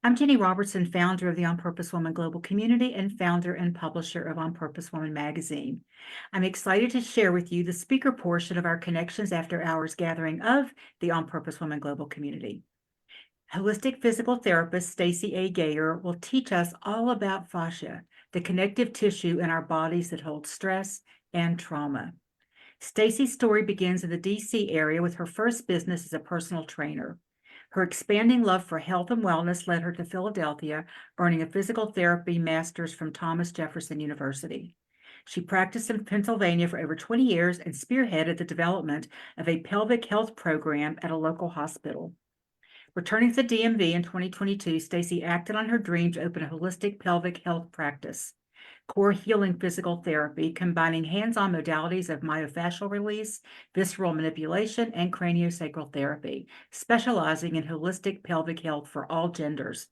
I'm Jenny Robertson, founder of the On Purpose Woman Global Community and founder and publisher of On Purpose Woman magazine. I'm excited to share with you the speaker portion of our Connections After Hours gathering of the On Purpose Woman Global Community. Holistic physical therapist Stacey A. Gayer will teach us all about fascia, the connective tissue in our bodies that holds stress and trauma. Stacey's story begins in the DC area with her first business as a personal trainer. Her expanding love for health and wellness led her to Philadelphia, earning a physical therapy master's from Thomas Jefferson University. She practiced in Pennsylvania for over 20 years and spearheaded the development of a pelvic health program at a local hospital. Returning to the DMV in 2022, Stacey acted on her dream to open a holistic pelvic health practice. Core healing physical therapy, combining hands-on modalities of myofascial release, visceral manipulation, and craniosacral therapy, specializing in holistic pelvic health for all genders.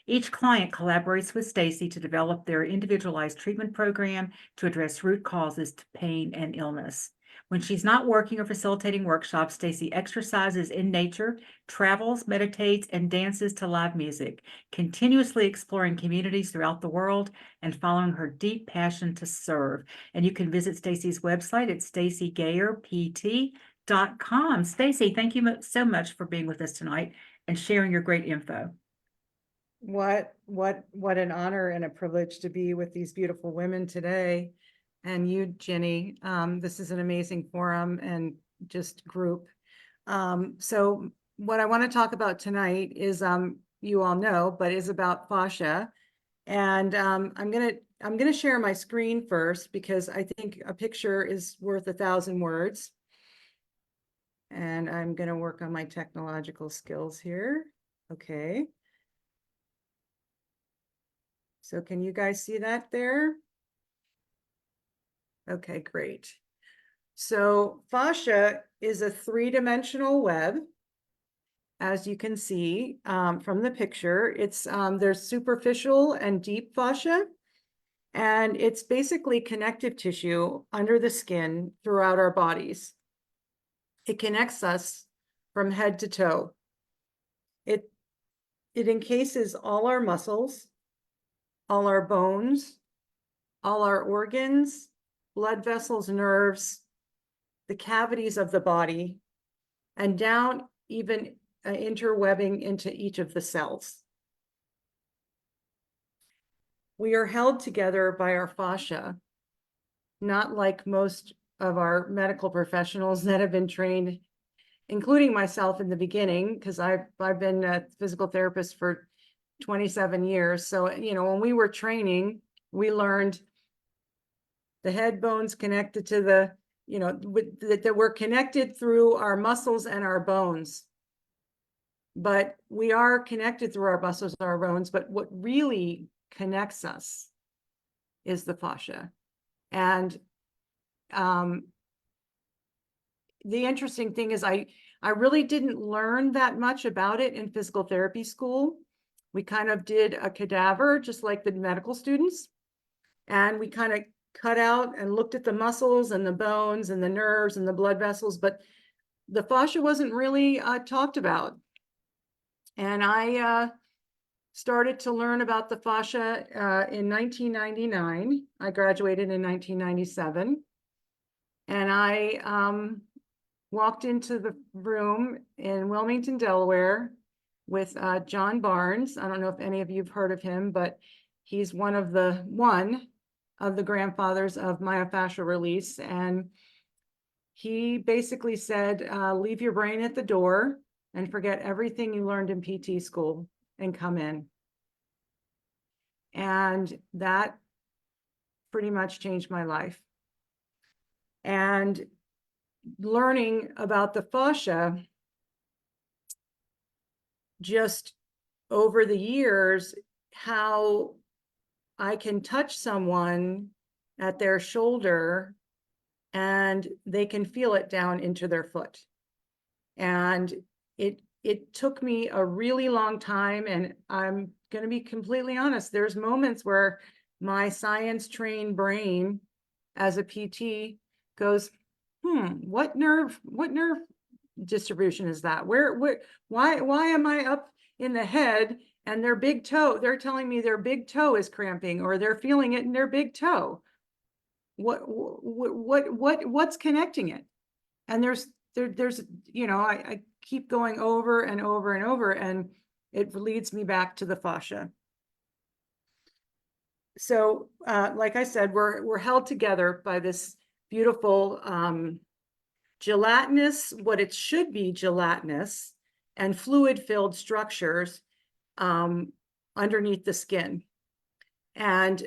Each client collaborates with Stacey to develop their individualized treatment program to address root causes to pain and illness. When she's not working or facilitating workshops, Stacey exercises in nature, travels, meditates, and dances to live music, continuously exploring communities throughout the world and following her deep passion to serve. And you can visit Stacey's website at staceygayerpt.com. Stacey, thank you so much for being with us tonight and sharing your great info. What an honor and a privilege to be with these beautiful women today. And you, Jenny, this is an amazing forum and just group. So what I want to talk about tonight is, you all know, but is about fascia. And I'm gonna share my screen first because I think a picture is worth 1,000 words. And I'm gonna work on my technological skills here. Okay. So can you guys see that there? Okay, great. So fascia is a three-dimensional web. As you can see from the picture, there's superficial and deep fascia, and it's basically connective tissue under the skin throughout our bodies. It connects us from head to toe. It encases all our muscles, all our bones, all our organs, blood vessels, nerves, the cavities of the body, and down even interwebbing into each of the cells. We are held together by our fascia, not like most of our medical professionals that have been trained, including myself in the beginning, because I've been a physical therapist for 27 years. So, when we were training, we learned the head bones connected to the, that we're connected through our muscles and our bones. But we are connected through our muscles and our bones, but what really connects us is the fascia. And the interesting thing is I really didn't learn that much about it in physical therapy school. We kind of did a cadaver, just like the medical students. And we kind of cut out and looked at the muscles and the bones and the nerves and the blood vessels, but the fascia wasn't really talked about. And I started to learn about the fascia in 1999. I graduated in 1997. And I walked into the room in Wilmington, Delaware with John Barnes. I don't know if any of you have heard of him, but he's one of the grandfathers of myofascial release. And he basically said, leave your brain at the door and forget everything you learned in PT school and come in. And that pretty much changed my life. And learning about the fascia just over the years, how I can touch someone at their shoulder and they can feel it down into their foot. And it took me a really long time, and I'm going to be completely honest, there's moments where my science-trained brain as a PT goes, what nerve distribution is that? Why am I up in the head and their big toe, they're telling me their big toe is cramping or they're feeling it in their big toe. What's connecting it? And there's, I keep going over and over and over, and it leads me back to the fascia. So, like I said, we're held together by this beautiful gelatinous, what it should be gelatinous and fluid-filled structures underneath the skin. And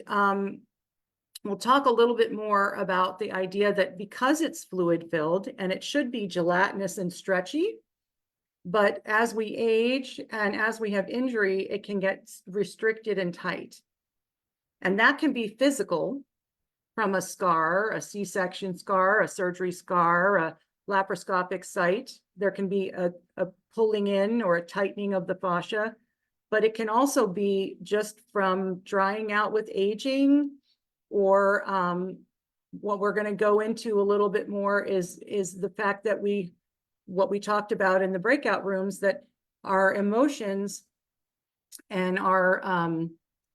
we'll talk a little bit more about the idea that because it's fluid-filled and it should be gelatinous and stretchy, but as we age and as we have injury, it can get restricted and tight. And that can be physical, from a scar, a C-section scar, a surgery scar, a laparoscopic site. There can be a pulling in or a tightening of the fascia, but it can also be just from drying out with aging, or what we're going to go into a little bit more is the fact that what we talked about in the breakout rooms, that our emotions and our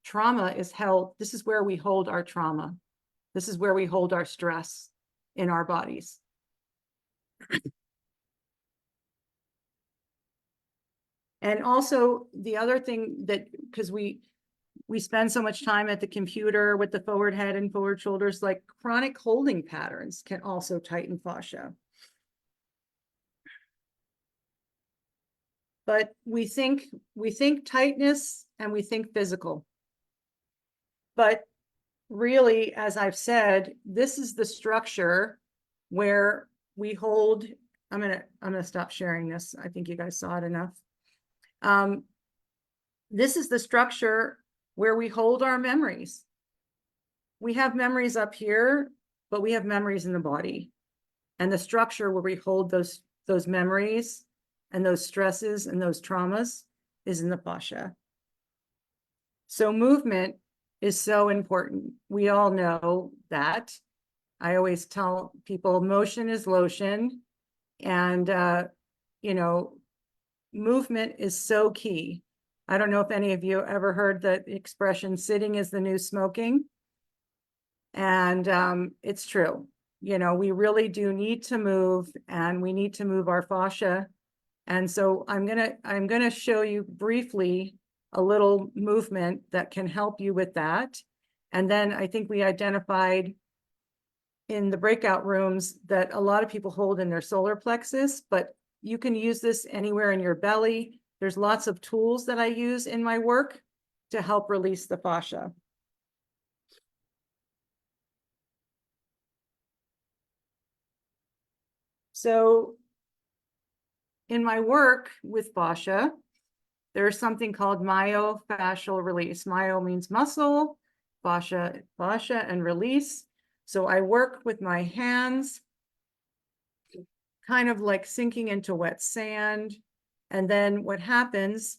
trauma is held. This is where we hold our trauma. This is where we hold our stress in our bodies. And also the other thing that, because we spend so much time at the computer with the forward head and forward shoulders, like chronic holding patterns can also tighten fascia. But we think tightness and we think physical. But really, as I've said, this is the structure where we hold. I'm gonna stop sharing this. I think you guys saw it enough. This is the structure where we hold our memories. We have memories up here, but we have memories in the body. And the structure where we hold those memories and those stresses and those traumas is in the fascia. So movement is so important. We all know that. I always tell people motion is lotion, and movement is so key. I don't know if any of you ever heard the expression sitting is the new smoking. And it's true. We really do need to move, and we need to move our fascia. And so I'm gonna show you briefly a little movement that can help you with that. And then I think we identified in the breakout rooms that a lot of people hold in their solar plexus, but you can use this anywhere in your belly. There's lots of tools that I use in my work to help release the fascia. So in my work with fascia, there's something called myofascial release. Myo means muscle, fascia and release. So I work with my hands, kind of like sinking into wet sand. And then what happens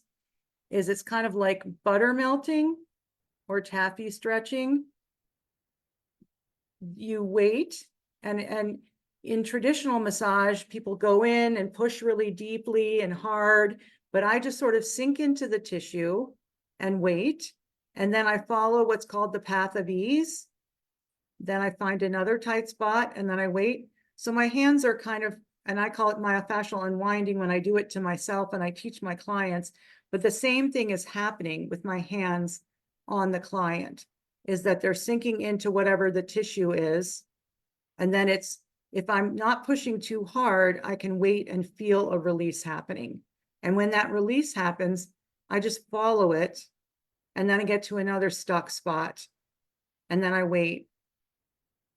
is it's kind of like butter melting or taffy stretching. You wait, and in traditional massage, people go in and push really deeply and hard, but I just sort of sink into the tissue and wait. And then I follow what's called the path of ease. Then I find another tight spot and then I wait. So my hands are kind of, and I call it myofascial unwinding when I do it to myself and I teach my clients, but the same thing is happening with my hands on the client, is that they're sinking into whatever the tissue is. And then if I'm not pushing too hard, I can wait and feel a release happening. And when that release happens, I just follow it. And then I get to another stuck spot. And then I wait.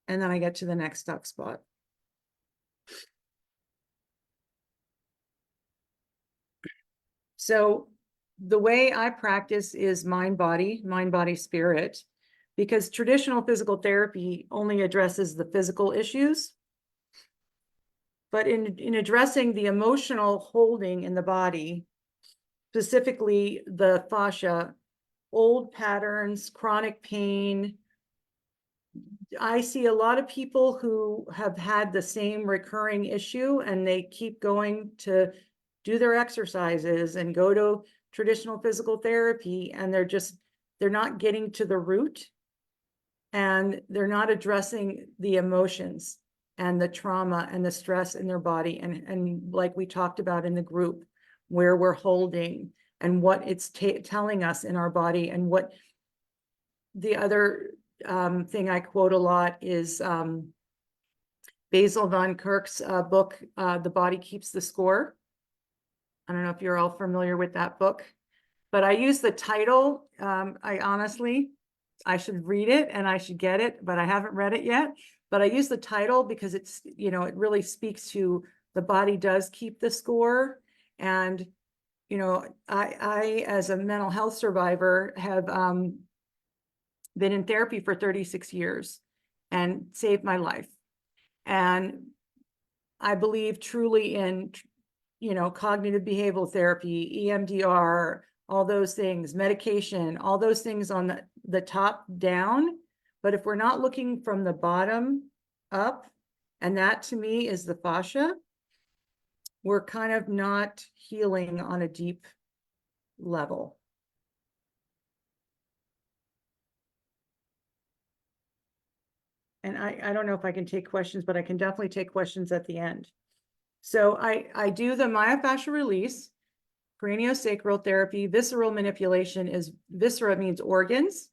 And then I get to the next stuck spot. So the way I practice is mind, body, spirit, because traditional physical therapy only addresses the physical issues. But in addressing the emotional holding in the body, specifically the fascia, old patterns, chronic pain, I see a lot of people who have had the same recurring issue and they keep going to do their exercises and go to traditional physical therapy, and they're not getting to the root, and they're not addressing the emotions and the trauma and the stress in their body. And like we talked about in the group, where we're holding and what it's telling us in our body. And what the other thing I quote a lot is Basil von Kirk's book, The Body Keeps the Score. I don't know if you're all familiar with that book, but I use the title. I should read it and I should get it, but I haven't read it yet. But I use the title because it's, it really speaks to the body does keep the score. And, I, as a mental health survivor, have been in therapy for 36 years and saved my life. And I believe truly in, cognitive behavioral therapy, EMDR, all those things, medication, all those things on the top down. But if we're not looking from the bottom up, and that to me is the fascia, we're kind of not healing on a deep level. And I don't know if I can take questions, but I can definitely take questions at the end. So I do the myofascial release, craniosacral therapy. Visceral manipulation is, viscera means organs.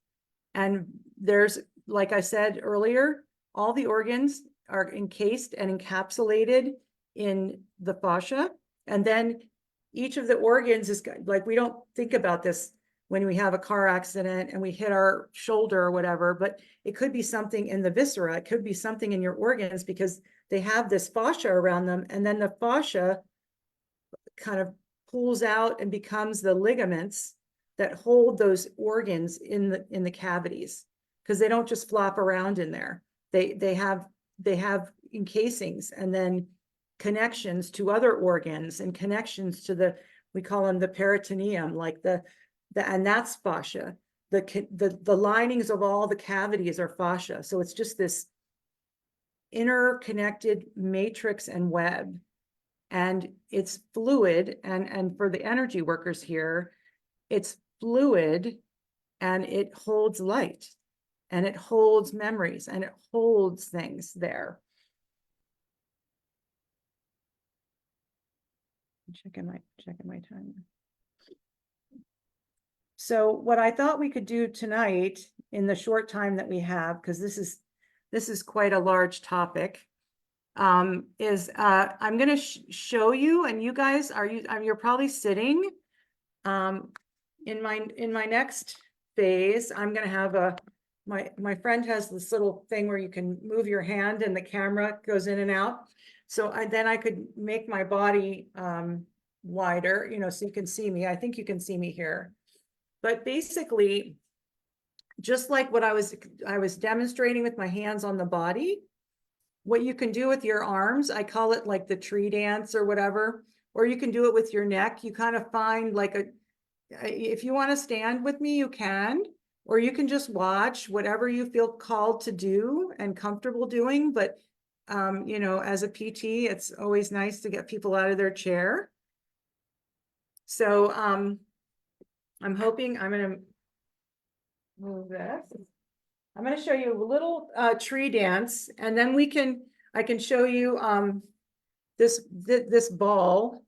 And there's, like I said earlier, all the organs are encased and encapsulated in the fascia. And then each of the organs is like, we don't think about this when we have a car accident and we hit our shoulder or whatever, but it could be something in the viscera. It could be something in your organs because they have this fascia around them. And then the fascia kind of pulls out and becomes the ligaments that hold those organs in the cavities, because they don't just flop around in there. They have encasings and then connections to other organs and connections to we call them the peritoneum, like and that's fascia. The linings of all the cavities are fascia. So it's just this interconnected matrix and web, and it's fluid. And for the energy workers here, it's fluid, and it holds light, and it holds memories, and it holds things there. I'm checking my time. So what I thought we could do tonight in the short time that we have, because this is quite a large topic, is I'm going to show you, and you guys you're probably sitting. In my next phase, I'm going to have my friend has this little thing where you can move your hand and the camera goes in and out. So then I could make my body wider, so you can see me. I think you can see me here. But basically, just like what I was demonstrating with my hands on the body, what you can do with your arms, I call it like the tree dance or whatever, or you can do it with your neck. You kind of find like if you want to stand with me, you can, or you can just watch, whatever you feel called to do and comfortable doing. But, as a PT, it's always nice to get people out of their chair. So, I'm hoping I'm going to move this. I'm going to show you a little tree dance, and then I can show you this ball.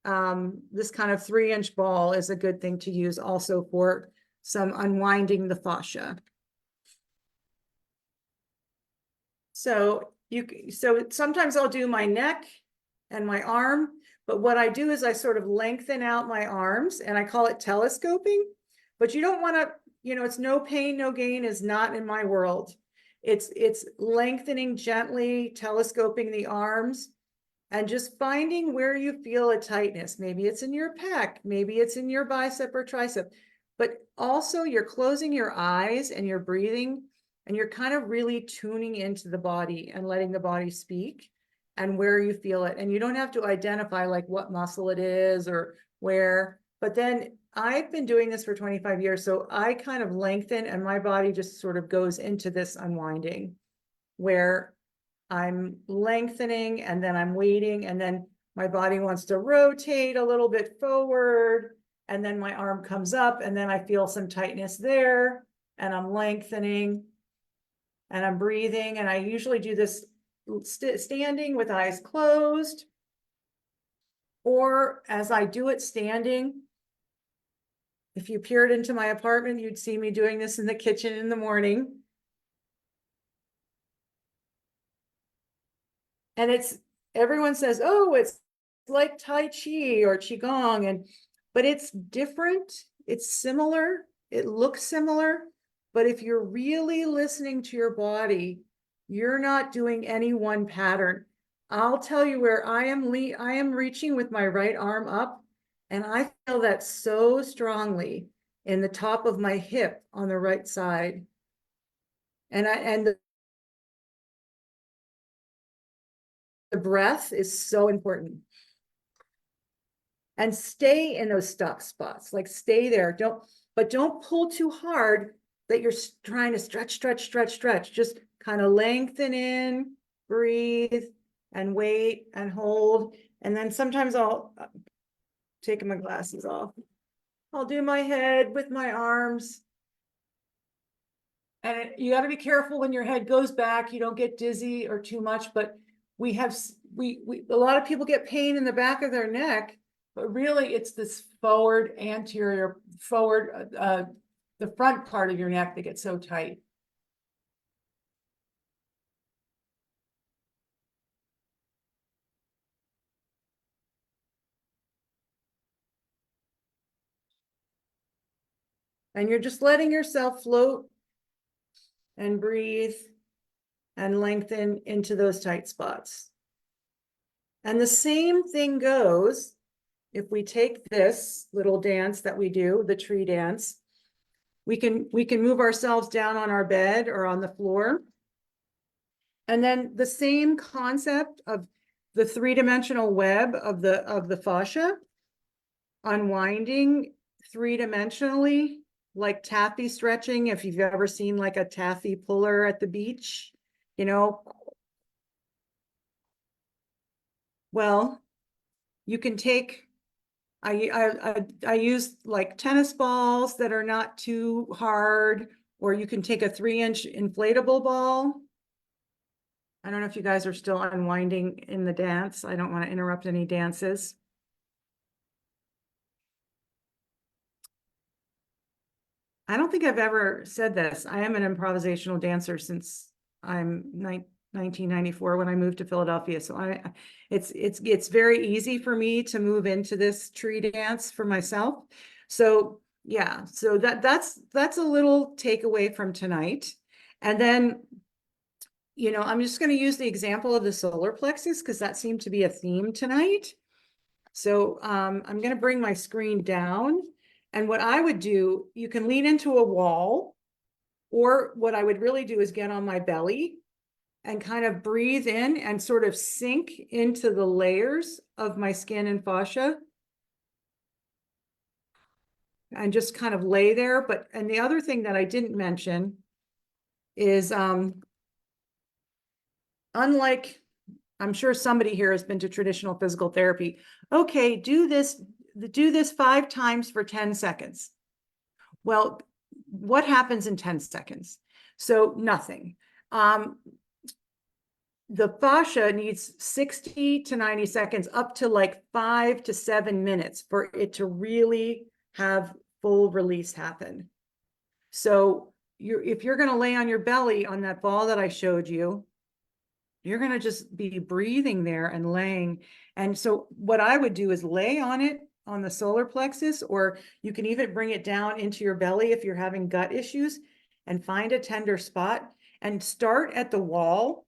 This kind of 3-inch ball is a good thing to use also for some unwinding the fascia. So sometimes I'll do my neck and my arm, but what I do is I sort of lengthen out my arms, and I call it telescoping. But you don't want to, it's no pain, no gain is not in my world. It's lengthening gently, telescoping the arms, and just finding where you feel a tightness. Maybe it's in your pec, maybe it's in your bicep or tricep, but also you're closing your eyes and you're breathing, and you're kind of really tuning into the body and letting the body speak and where you feel it. And you don't have to identify like what muscle it is or where, but then I've been doing this for 25 years. So I kind of lengthen, and my body just sort of goes into this unwinding where I'm lengthening, and then I'm waiting, and then my body wants to rotate a little bit forward, and then my arm comes up, and then I feel some tightness there, and I'm lengthening, and I'm breathing. And I usually do this standing with eyes closed, or as I do it standing. If you peered into my apartment, you'd see me doing this in the kitchen in the morning. And everyone says, oh, it's like Tai Chi or Qigong, but it's different. It's similar. It looks similar. But if you're really listening to your body, you're not doing any one pattern. I'll tell you where I am reaching with my right arm up, and I feel that so strongly in the top of my hip on the right side. And the breath is so important. And stay in those stuck spots, like stay there. Don't pull too hard that you're trying to stretch. Just kind of lengthen in, breathe, and wait and hold. And then sometimes I'll take my glasses off. I'll do my head with my arms. And you got to be careful when your head goes back, you don't get dizzy or too much, but a lot of people get pain in the back of their neck, but really it's this forward, the front part of your neck that gets so tight. And you're just letting yourself float and breathe and lengthen into those tight spots. And the same thing goes if we take this little dance that we do, the tree dance. We can move ourselves down on our bed or on the floor. And then the same concept of the three-dimensional web of the fascia, unwinding three-dimensionally, like taffy stretching, if you've ever seen like a taffy puller at the beach, you know. Well, you can take, I use like tennis balls that are not too hard, or you can take a 3-inch inflatable ball. I don't know if you guys are still unwinding in the dance. I don't want to interrupt any dances. I don't think I've ever said this. I am an improvisational dancer since I'm 1994 when I moved to Philadelphia. So it's very easy for me to move into this tree dance for myself. So yeah, so that's a little takeaway from tonight. And then, you know, I'm just going to use the example of the solar plexus because that seemed to be a theme tonight. So I'm going to bring my screen down. And what I would do, you can lean into a wall, or what I would really do is get on my belly and kind of breathe in and sort of sink into the layers of my skin and fascia. And just kind of lay there. And the other thing that I didn't mention is, unlike, I'm sure somebody here has been to traditional physical therapy. Okay, do this 5 times for 10 seconds. Well, what happens in 10 seconds? So nothing. The fascia needs 60 to 90 seconds, up to like 5 to 7 minutes for it to really have full release happen. So if you're going to lay on your belly on that ball that I showed you, you're going to just be breathing there and laying. And so what I would do is lay on it on the solar plexus, or you can even bring it down into your belly if you're having gut issues, and find a tender spot and start at the wall,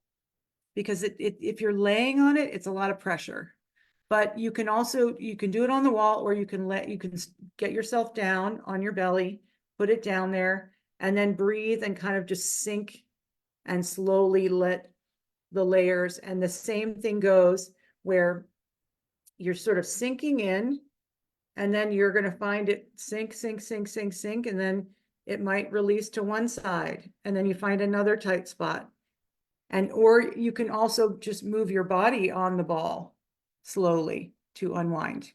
because if you're laying on it, it's a lot of pressure. But you can do it on the wall, or you can get yourself down on your belly, put it down there, and then breathe and kind of just sink and slowly let the layers. And the same thing goes where you're sort of sinking in, and then you're going to find it sink, and then it might release to one side, and then you find another tight spot. Or you can also just move your body on the ball slowly to unwind.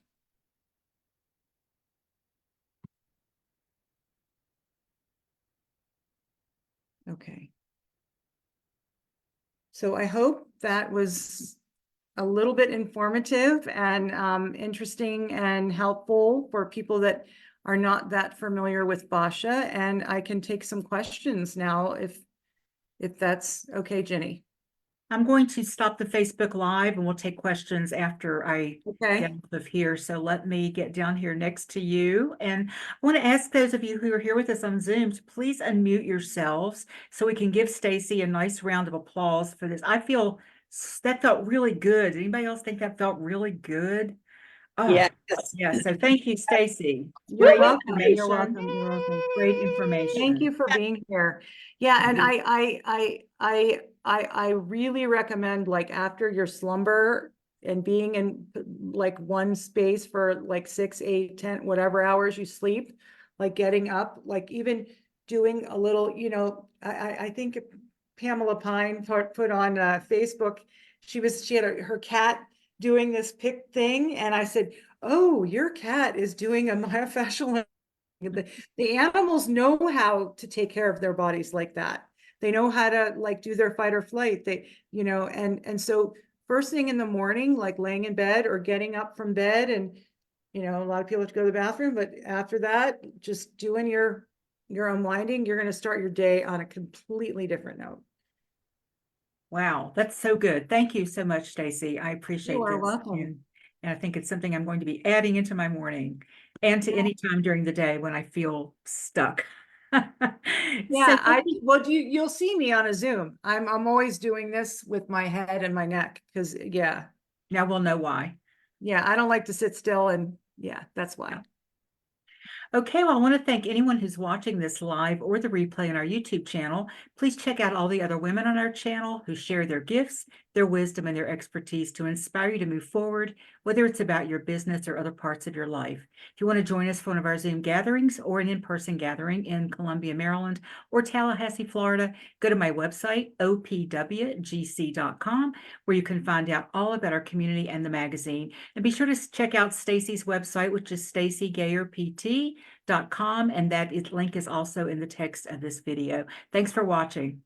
Okay. So I hope that was a little bit informative and interesting and helpful for people that are not that familiar with fascia. And I can take some questions now if that's okay, Jenny. I'm going to stop the Facebook Live and we'll take questions after I Okay. get off of here. So let me get down here next to you. And I want to ask those of you who are here with us on Zoom to please unmute yourselves so we can give Stacey a nice round of applause for this. I feel that felt really good. Anybody else think that felt really good? Oh, Yes. yeah. So thank you, Stacey. You're Great welcome. You're information. welcome. You're welcome. Great Thank information. you for being here. Yeah, and Mhm. I really recommend, like, after your slumber and being in like one space for like 6, 8, 10, whatever hours you sleep, like getting up, like even doing a little, I think Pamela Pine put on Facebook, she had her cat doing this pick thing, and I said, oh, your cat is doing a myofascial. The animals know how to take care of their bodies like that. They know how to like do their fight or flight. And so first thing in the morning, like laying in bed or getting up from bed, and a lot of people have to go to the bathroom, but after that, just doing your unwinding, you're going to start your day on a completely different note. Wow, that's so good. Thank you so much, Stacey. I appreciate You are this. welcome. And I think it's something I'm going to be adding into my morning and to any time during the day when I feel stuck. So Well, you'll see me on a Zoom. I'm always doing this with my head and my neck because now we'll know why. I don't like to sit still, and that's why. Okay, well, I want to thank anyone who's watching this live or the replay on our YouTube channel. Please check out all the other women on our channel who share their gifts, their wisdom, and their expertise to inspire you to move forward, whether it's about your business or other parts of your life. If you want to join us for one of our Zoom gatherings or an in-person gathering in Columbia, Maryland, or Tallahassee, Florida, go to my website, opwgc.com, where you can find out all about our community and the magazine. And be sure to check out Stacey's website, which is StaceyGayerPT.com, and that link is also in the text of this video. Thanks for watching.